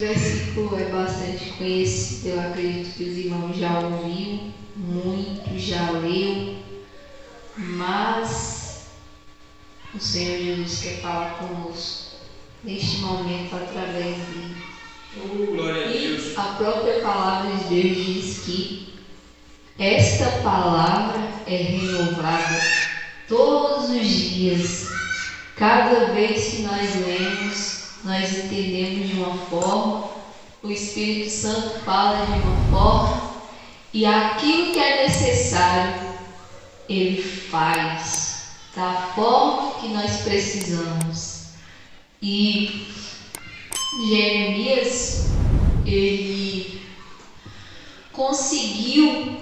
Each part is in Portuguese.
Versículo é bastante conhecido, eu acredito que os irmãos já ouviram muito, já leu, mas o Senhor Jesus quer falar conosco neste momento através dele. Glória a Deus. E a própria palavra de Deus diz que esta palavra é renovada todos os dias. Cada vez que nós lemos, nós entendemos de uma forma, o Espírito Santo fala de uma forma, e aquilo que é necessário, Ele faz da forma que nós precisamos. E Jeremias, ele conseguiu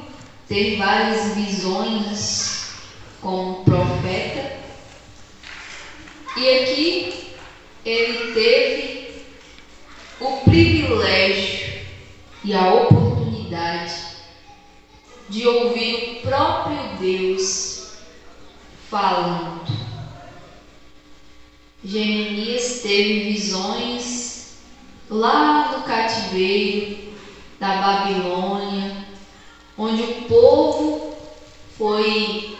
ter várias visões como profeta, e aqui ele teve o privilégio e a oportunidade de ouvir o próprio Deus falando. Jeremias teve visões lá no cativeiro da Babilônia, onde o povo foi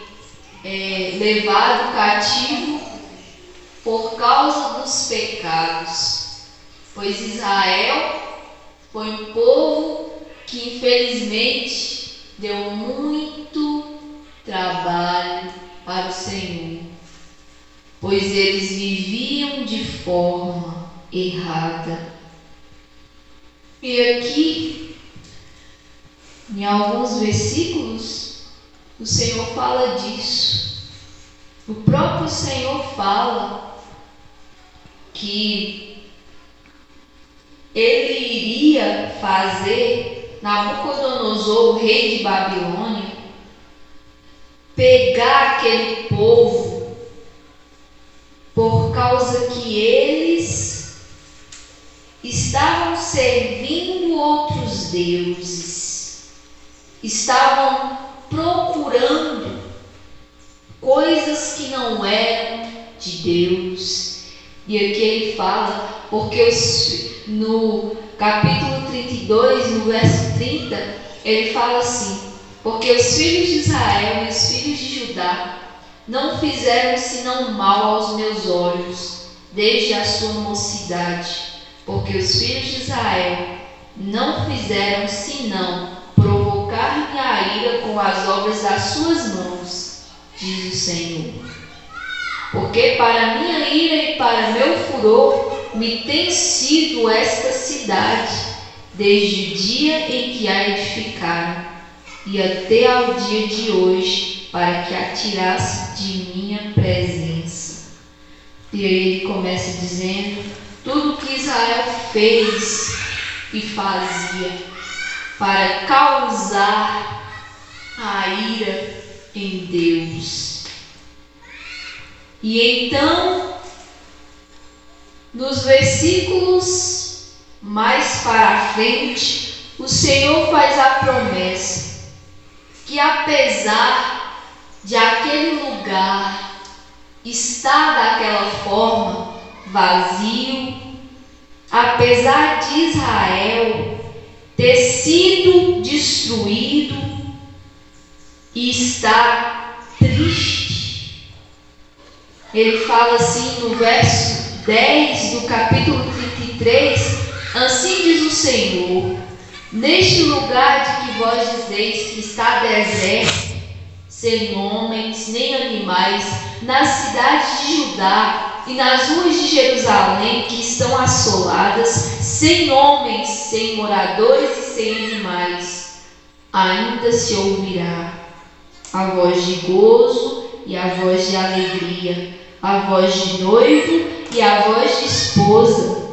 levado cativo por causa dos pecados, pois Israel foi um povo que infelizmente deu muito trabalho para o Senhor, pois eles viviam de forma errada. E aqui, em alguns versículos, o Senhor fala disso. O próprio Senhor fala que ele iria fazer Nabucodonosor, o rei de Babilônia, pegar aquele povo por causa que eles estavam servindo outros deuses, estavam procurando coisas que não eram de Deus. E aqui ele fala, porque no capítulo 32, no verso 30, ele fala assim: porque os filhos de Israel e os filhos de Judá não fizeram senão mal aos meus olhos, desde a sua mocidade. Porque os filhos de Israel não fizeram senão provocar minha ira com as obras das suas mãos, diz o Senhor. Porque para minha ira e para meu furor me tem sido esta cidade, desde o dia em que a edificaram, e até ao dia de hoje, para que a tirasse de minha presença. E aí ele começa dizendo tudo que Israel fez e fazia para causar a ira em Deus. E então, nos versículos mais para frente, o Senhor faz a promessa que, apesar de aquele lugar estar daquela forma vazio, apesar de Israel ter sido destruído e estar triste, ele fala assim no verso 10 do capítulo 33, assim diz o Senhor: neste lugar de que vós dizeis que está deserto, sem homens nem animais, nas cidades de Judá e nas ruas de Jerusalém que estão assoladas, sem homens, sem moradores e sem animais, ainda se ouvirá a voz de gozo e a voz de alegria, a voz de noivo e a voz de esposa,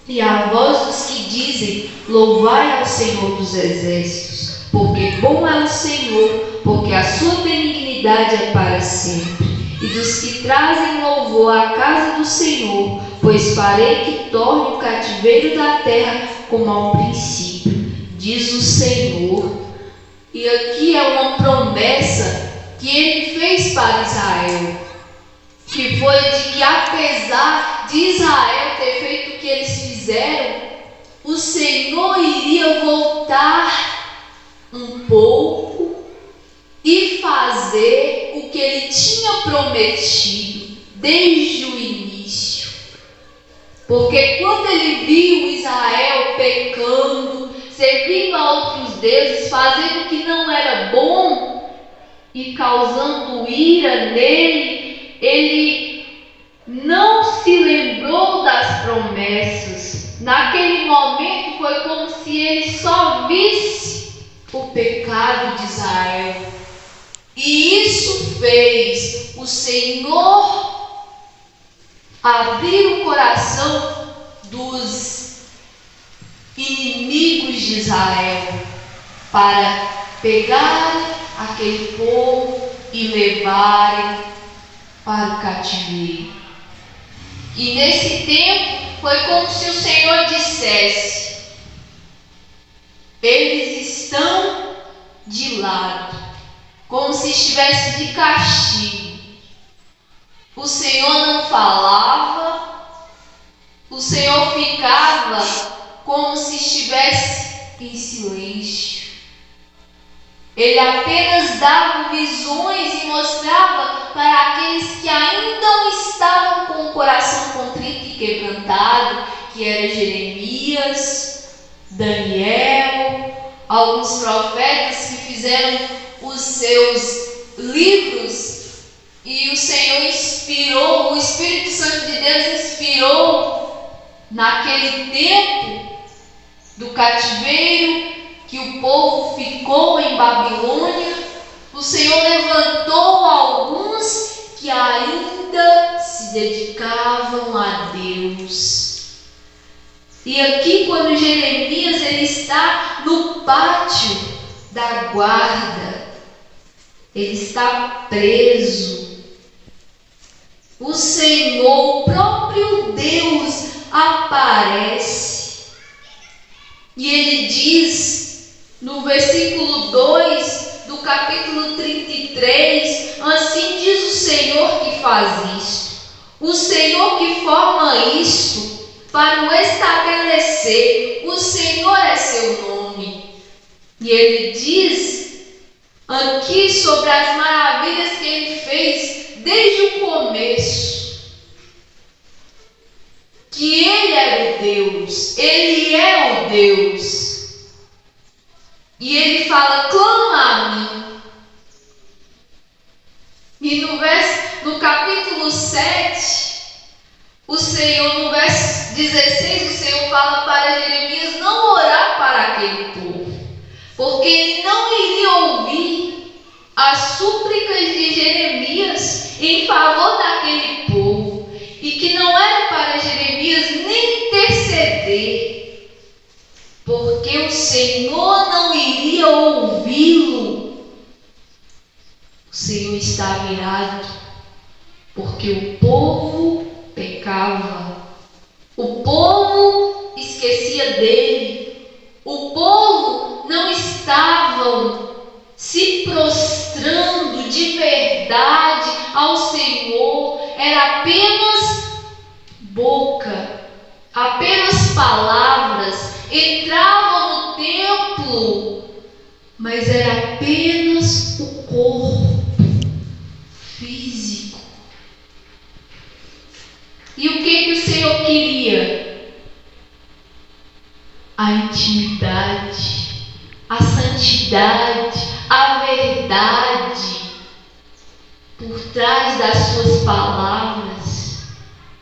e a voz dos que dizem: louvai ao Senhor dos exércitos, porque bom é o Senhor, porque a sua benignidade é para sempre. E dos que trazem louvor à casa do Senhor, pois farei que torne o cativeiro da terra como ao princípio, diz o Senhor. E aqui é uma promessa que ele fez para Israel, que foi de que, apesar de Israel ter feito o que eles fizeram, os pouco e fazer o que ele tinha prometido desde o início. Porque quando ele viu Israel pecando, servindo a outros deuses, fazendo o que não era bom e causando ira nele, ele não se lembrou das promessas. Naquele momento foi como se ele só visse o pecado de Israel. E isso fez o Senhor abrir o coração dos inimigos de Israel para pegar aquele povo e levarem para o cativeiro. E nesse tempo foi como se o Senhor dissesse: eles estão de lado, como se estivesse de castigo. O Senhor não falava, o Senhor ficava como se estivesse em silêncio. Ele apenas dava visões e mostrava para aqueles que ainda não estavam com o coração contrito e quebrantado, que era Jeremias, Daniel, alguns profetas que fizeram os seus livros. E o Senhor inspirou, o Espírito Santo de Deus inspirou naquele tempo do cativeiro que o povo ficou em Babilônia. O Senhor levantou alguns que ainda se dedicavam a Deus. E aqui, quando Jeremias ele está no pátio da guarda, ele está preso. O Senhor, o próprio Deus, aparece e ele diz no versículo 2 do capítulo 33: assim diz o Senhor que faz isto, o Senhor que forma isto para o estabelecer, o Senhor é seu nome. E ele diz aqui sobre as maravilhas que ele fez desde o começo, que ele era o Deus, ele é o Deus. E ele fala: clama a mim. E no capítulo 7, o Senhor, no verso 16, o Senhor fala para Jeremias não orar para aquele povo, porque ele não iria ouvir as súplicas de Jeremias em favor daquele povo, e que não era para Jeremias nem interceder, porque o Senhor não iria ouvi-lo. O Senhor estava irado, porque o povo pecava, o povo esquecia dele, o povo não estava se prostrando de verdade ao Senhor. Era apenas boca, apenas palavras, entravam no templo, mas era apenas o corpo físico. E o que o Senhor queria? A intimidade, a santidade, a verdade por trás das suas palavras,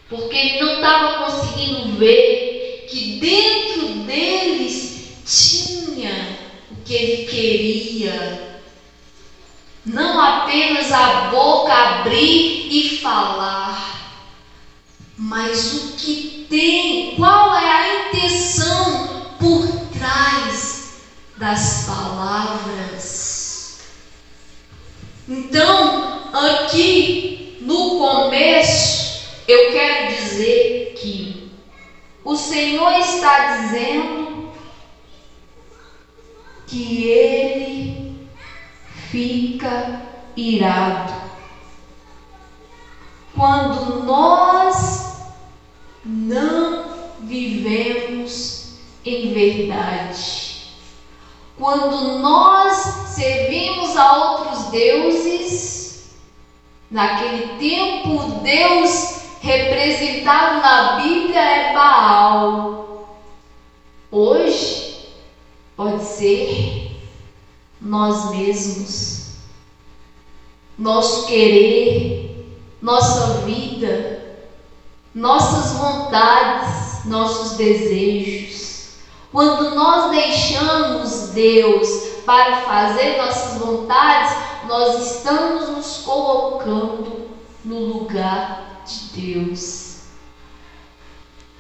porque ele não estava conseguindo ver que dentro deles tinha o que ele queria. Não apenas a boca abrir e falar, mas o que tem, qual é a intenção por trás das palavras. Então, aqui no começo, eu quero dizer que o Senhor está dizendo que Ele fica irado quando nós não vivemos em verdade, quando nós servimos a outros deuses, naquele tempo o Deus representado na Bíblia é Baal. Hoje pode ser nós mesmos, nosso querer, nossa vida, nossas vontades, nossos desejos. Quando nós deixamos Deus para fazer nossas vontades, nós estamos nos colocando no lugar de Deus.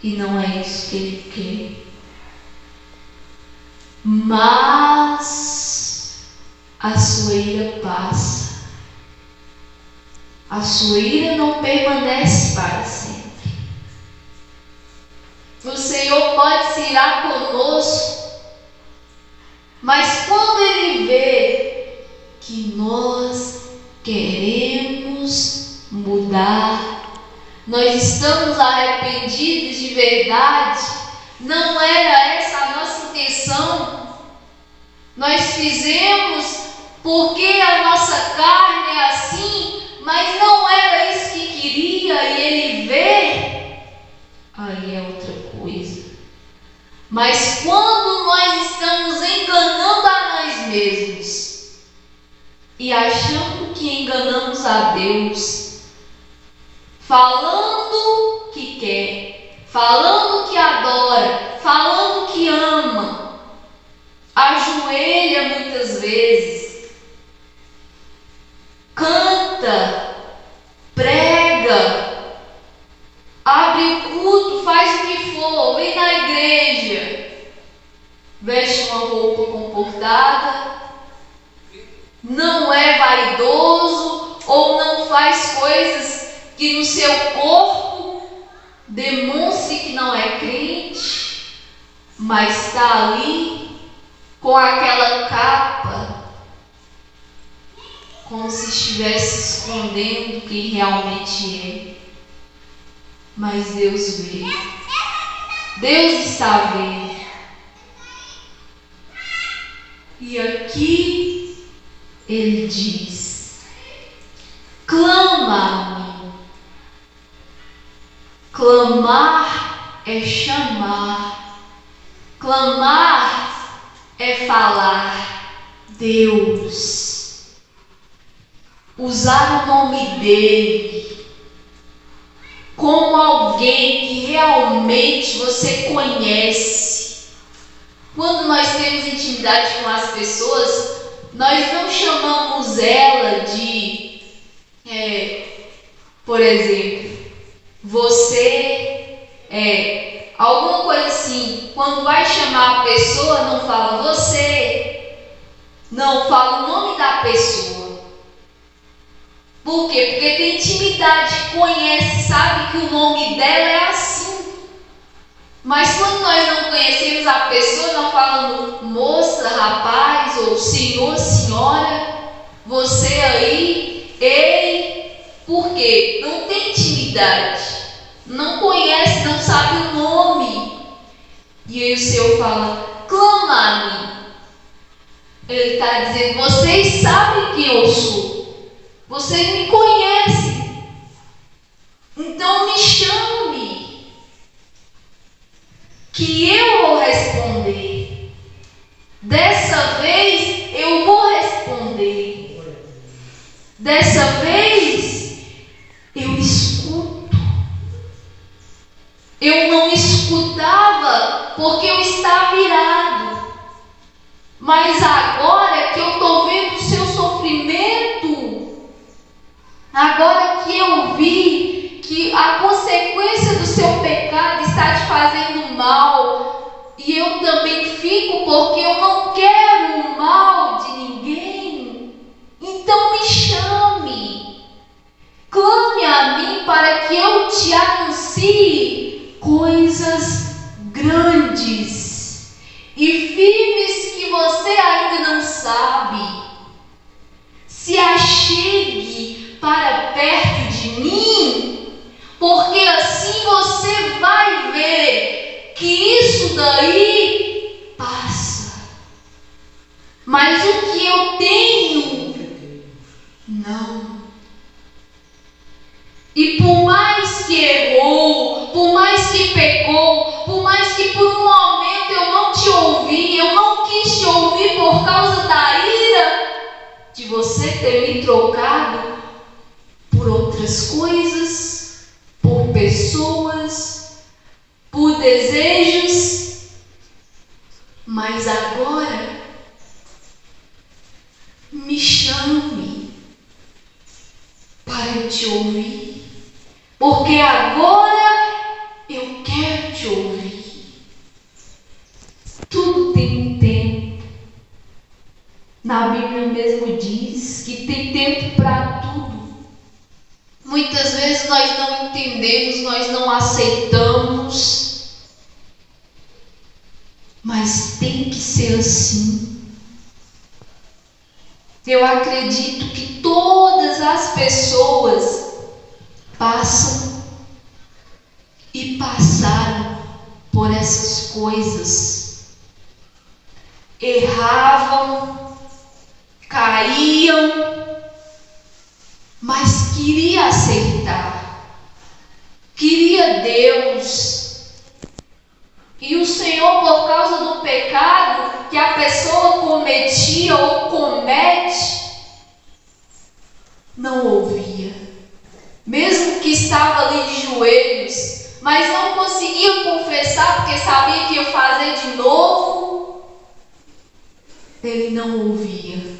E não é isso que Ele quer. Mas a sua ira passa. A sua ira não permanece para sempre. O Senhor pode se irar conosco, mas quando Ele vê que nós queremos mudar, nós estamos arrependidos de verdade, não era essa a nossa intenção, nós fizemos porque a nossa carne é assim, mas não era isso que queria, e Ele vê, aí é outra coisa. Mas quando nós estamos enganando a nós mesmos e achando que enganamos a Deus, falando que quer, falando que adora, falando que ama, ajoelha muitas vezes, canta, prega, abre o culto, faz o que for, vem na igreja, veste uma roupa comportada, não é vaidoso ou não faz coisas que no seu corpo demonstre que não é crente, mas está ali com aquela capa, como se estivesse escondendo quem realmente é. Mas Deus vê. Deus está vendo. E aqui Ele diz: clama a mim. Clamar é chamar. Clamar é falar. Deus. Usar o nome dEle como alguém que realmente você conhece. Quando nós temos intimidade com as pessoas, nós não chamamos ela de, por exemplo, você alguma coisa assim. Quando vai chamar a pessoa, não fala você, não fala o nome da pessoa. Por quê? Porque tem intimidade, conhece, sabe que o nome dela é assim. Mas quando nós não conhecemos a pessoa, não falando moça, rapaz, ou senhor, senhora, você aí, ele, por quê? Não tem intimidade, não conhece, não sabe o nome. E aí o Senhor fala: clama a mim. Ele está dizendo: vocês sabem quem eu sou. Vocês me conhecem, então me chame, que eu vou responder. Dessa vez eu vou responder. Dessa vez eu escuto. Eu não escutava porque eu estava irado, mas agora que eu estou vendo o seu sofrimento, agora que eu vi que a consequência do seu pecado está te fazendo mal, e eu também fico porque eu não quero o mal de ninguém, então me chame, clame a mim para que eu te anuncie coisas grandes e firmes que você ainda não sabe. Se achegue para perto de mim, porque assim você vai ver que isso daí passa. ele trocado por outras coisas, por pessoas, por desejos, mas agora me chame para eu te ouvir, porque agora eu quero te ouvir. Tudo tem um tempo. Na Bíblia mesmo diz que tem tempo para tudo. Muitas vezes nós não entendemos, nós não aceitamos, mas tem que ser assim. Eu acredito que todas as pessoas passam e passaram por essas coisas. Erravam, caíam, mas queria aceitar, queria Deus. E o Senhor, por causa do pecado que a pessoa cometia ou comete, não ouvia. Mesmo que estava ali de joelhos, mas não conseguia confessar porque sabia que ia fazer de novo, ele não ouvia.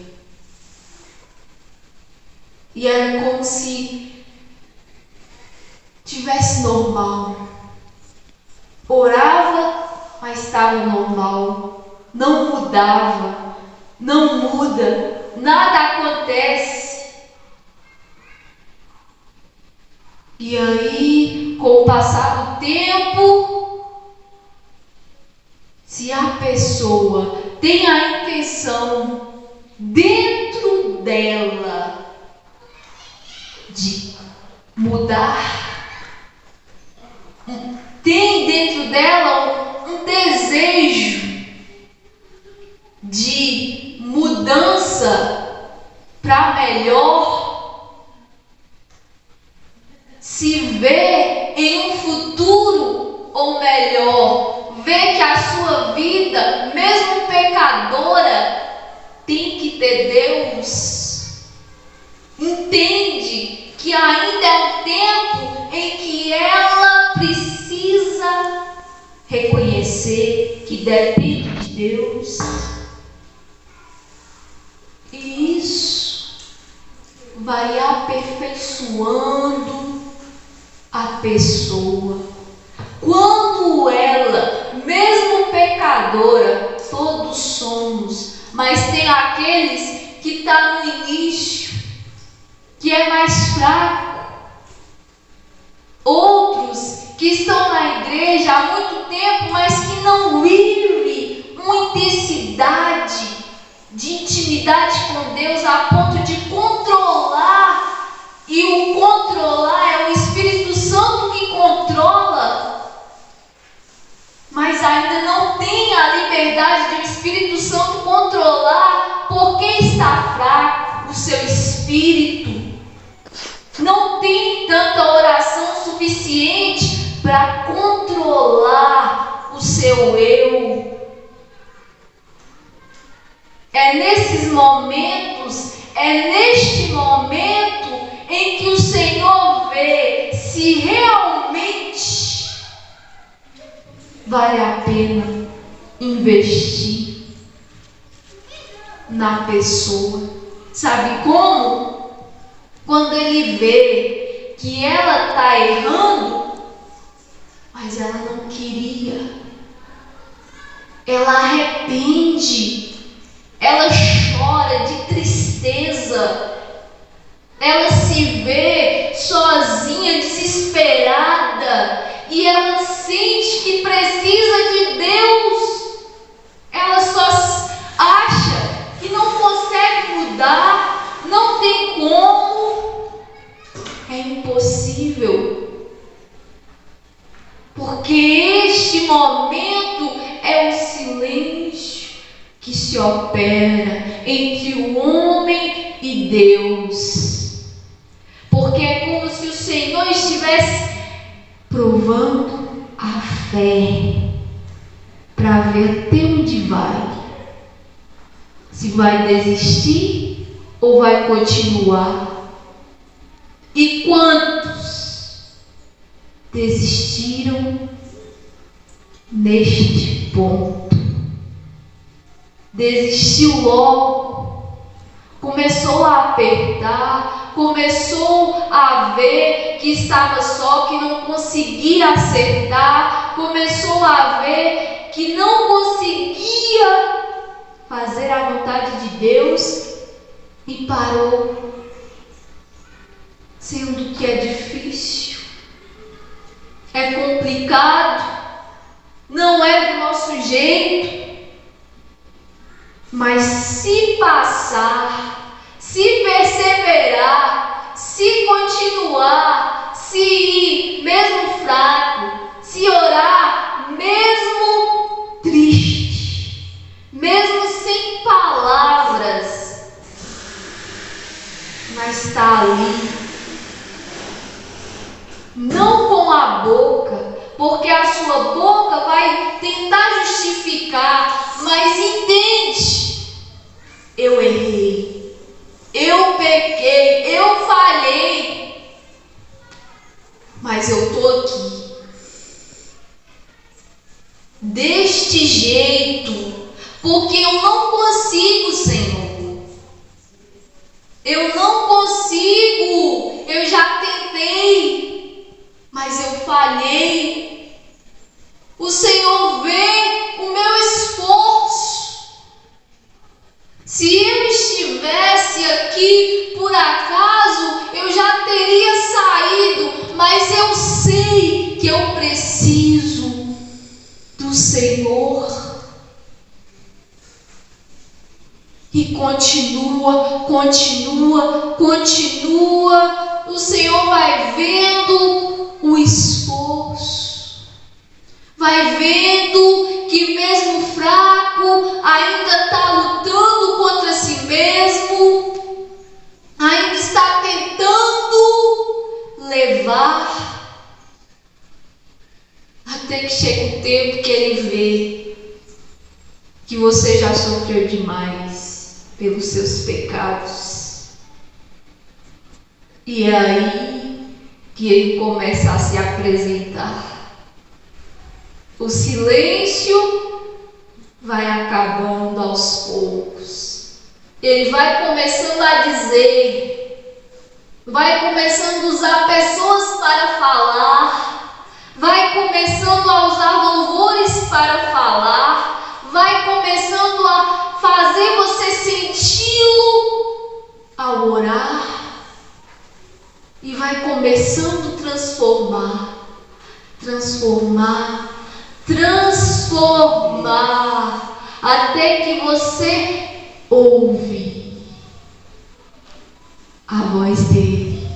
E era como se tivesse normal. Orava, mas estava normal. Não mudava, não muda, nada acontece. E aí, com o passar do tempo, se a pessoa tem a intenção dentro dela de mudar, tem dentro dela um desejo de mudança para melhor, se vê em um futuro ou melhor, vê que a sua vida, mesmo pecadora, tem que ter Deus, entende que ainda é um tempo em que ela precisa reconhecer que depende de Deus. E isso vai aperfeiçoando a pessoa. Quando ela, mesmo pecadora, todos somos, mas tem aqueles que estão no início, que é mais fraco. Outros que estão na igreja há muito tempo, mas que não vivem uma intensidade de intimidade com Deus a ponto de controlar. E o controlar é o Espírito Santo que controla, mas ainda não tem a liberdade de o Espírito Santo controlar, porque está fraco o seu espírito. Não tem tanta oração suficiente para controlar o seu eu. É nesses momentos, é neste momento em que o Senhor vê se realmente vale a pena investir na pessoa. Sabe como? Quando ele vê que ela está errando, mas ela não queria, ela arrepende, ela chora de tristeza, ela se vê sozinha, desesperada, e ela sente que precisa de Deus. Ela só acha que não consegue mudar, não tem como. É impossível, porque este momento é o silêncio que se opera entre o homem e Deus, porque é como se o Senhor estivesse provando a fé para ver até onde vai, se vai desistir ou vai continuar? E quantos desistiram neste ponto? Desistiu logo, começou a apertar, começou a ver que estava só, que não conseguia acertar, começou a ver que não conseguia fazer a vontade de Deus e parou, sendo que é difícil, é complicado, não é do nosso jeito. Mas se passar, se perseverar, se continuar, se ir mesmo fraco, se orar mesmo triste, mesmo sem palavras, mas está ali, não com a boca, porque a sua boca vai tentar justificar, mas entende: eu errei, eu pequei, eu falhei, mas eu estou aqui, deste jeito, porque eu não consigo, Senhor, eu não consigo, eu já tentei, mas eu falhei. O Senhor vê o meu esforço. Se eu estivesse aqui por acaso, eu já teria saído, mas eu sei que eu preciso do Senhor. E continua. O Senhor vai vendo o esforço, vai vendo que mesmo fraco ainda está lutando contra si mesmo, ainda está tentando levar, até que chega o tempo que Ele vê que você já sofreu demais pelos seus pecados. E é aí que Ele começa a se apresentar. O silêncio vai acabando aos poucos. Ele vai começando a dizer, vai começando a usar pessoas para falar, vai começando a usar louvores para falar, vai começando a fazer você senti-lo ao orar. E vai começando a transformar, até que você ouve a voz dele.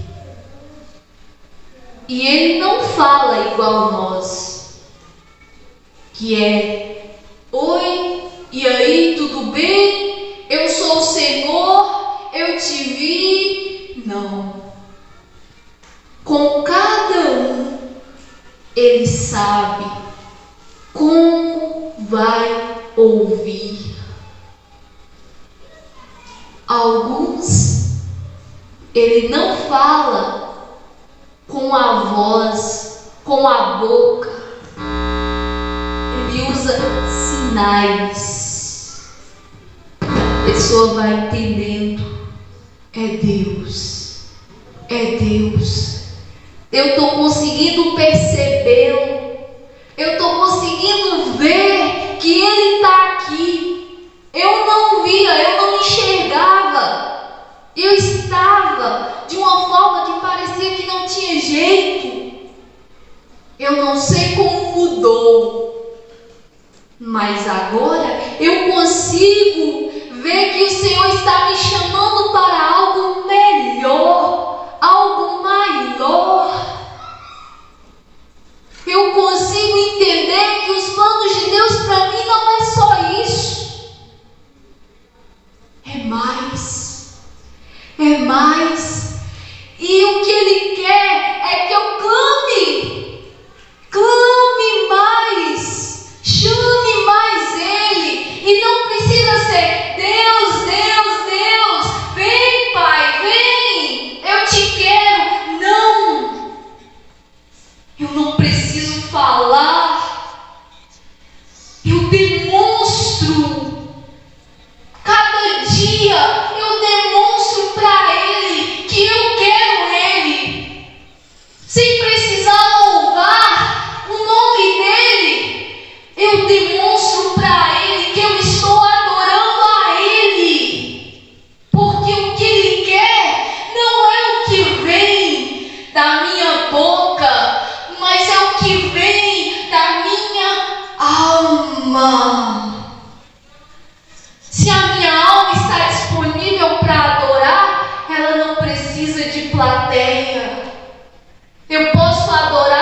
E ele não fala igual nós, que é: oi, e aí, tudo bem? Eu sou o Senhor, eu te vi. Não. Com cada um, Ele sabe como vai ouvir. Alguns, Ele não fala com a voz, com a boca. Ele usa sinais. A pessoa vai entendendo. É Deus. É Deus. Eu estou conseguindo percebê-lo. Eu estou conseguindo ver que Ele está aqui. Eu não via, eu não enxergava. Eu estava de uma forma que parecia que não tinha jeito. Eu não sei como mudou, mas agora eu consigo ver que o Senhor está me chamando para algo melhor, algo maior. Eu consigo entender que os planos de Deus para mim não é só isso. É mais. É mais. E o que Ele quer é que eu clame mais, chame mais Ele. E não precisa ser Deus, Deus, Deus. Eu posso adorar